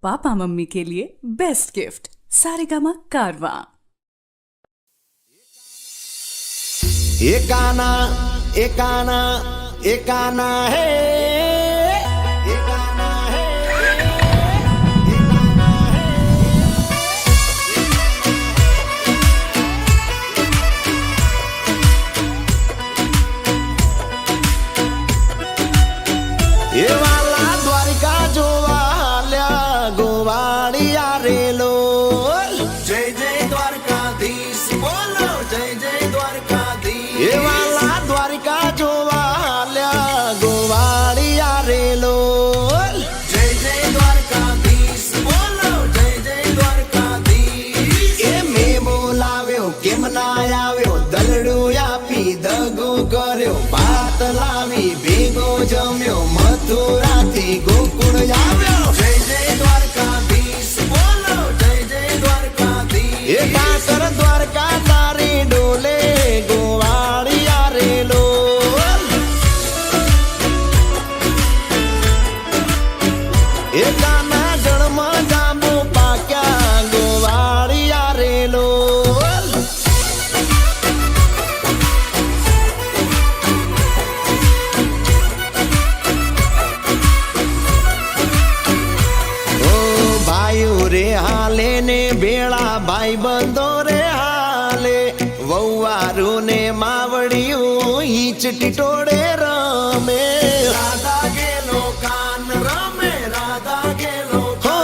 Papa mummy के लिए best gift Saregama कारवा। एकाना एकाना एकाना है एकाना है एकाना है ये वाला द्वारिका जोवाल्या गोवाड़िया रेलो जय जय द्वारकाधीश बोलो जय जय द्वारकाधीश ये वाला द्वारिका जोवाल्या गोवाड़िया रेलो जय जय द्वारकाधीश बोलो जय जय द्वारकाधीश ए मैं बोलाव्यो केम ना आव्यो दलडू आपी दगो कर्यो भात लावी भेगो जम्यो मथुरा थी गोकुळ આવ્યો जय जय द्वारकाधीश बोलो जय जय द्वारकाधीश ए कातर द्वारका तारी डोले गोवाड़िया रेलो ए काना जन्म जांबू पाक्या गोवाड़िया रेलो रे हाले ने बेड़ा भाई बंदो रे हाले वौवारू ने मावड़ियू हीच टिटोड़े रमे राधा गेलो कान रमे राधा गेलो हो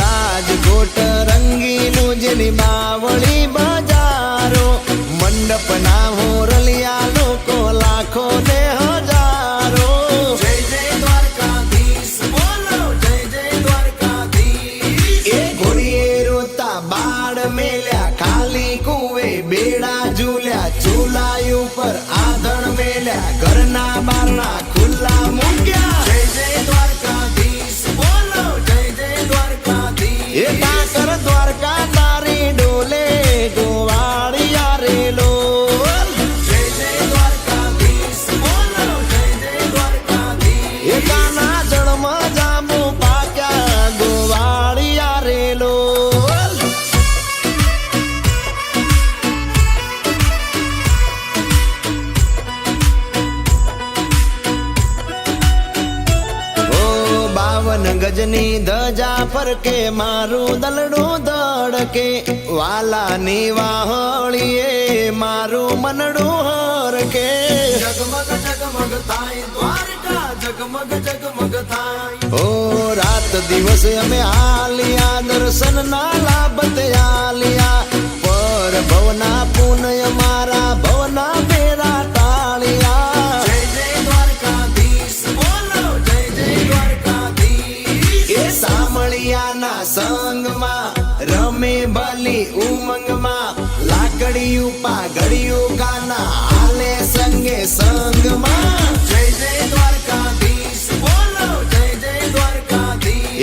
राजकोट रंगीलू जेनी मावड़ी बजारो मंडप ना हो रलिया लोको लाखो ने हजारो जय जय द्वारकाधीश बोलो जय जय द्वारकाधीश बाड़ मेल्या खाली कुवे बेड़ा झूल्या चूल्हा ऊपर आधण मेल्या घरना बारना खुला मूक्या जय जय द्वारकाधीश बोलो जय जय द्वारकाधीश ए काकर द्वारका तारी डोले गोवाड़िया रेलो जय जय द्वारकाधीश बोलो जय जय द्वारकाधीश ए काना जन्म जांबू पाक्या गोवाड़िया रेलो गजनी धजा पर के मारू दलडू दड़के वाला निवाहलिए मारू मनडू हर के जगमग जगमग थाई द्वारका जगमग जगमग थाई ओ रात दिवस हमें आलिया दर्शन ना लाभत आलिया पर भवना पुनय मारा भवना बेरा तालिया जय जय द्वारकाधीश बोलो जय जय द्वारकाधीश ए सामळियाना संगમાં રમે ભલી ઉમંગમાં લાકડીયું પાઘડિયું ગાના હાલે સંગે સંગમાં જય જય દ્વારકાધીશ બોલો જય જય દ્વારકાધીશ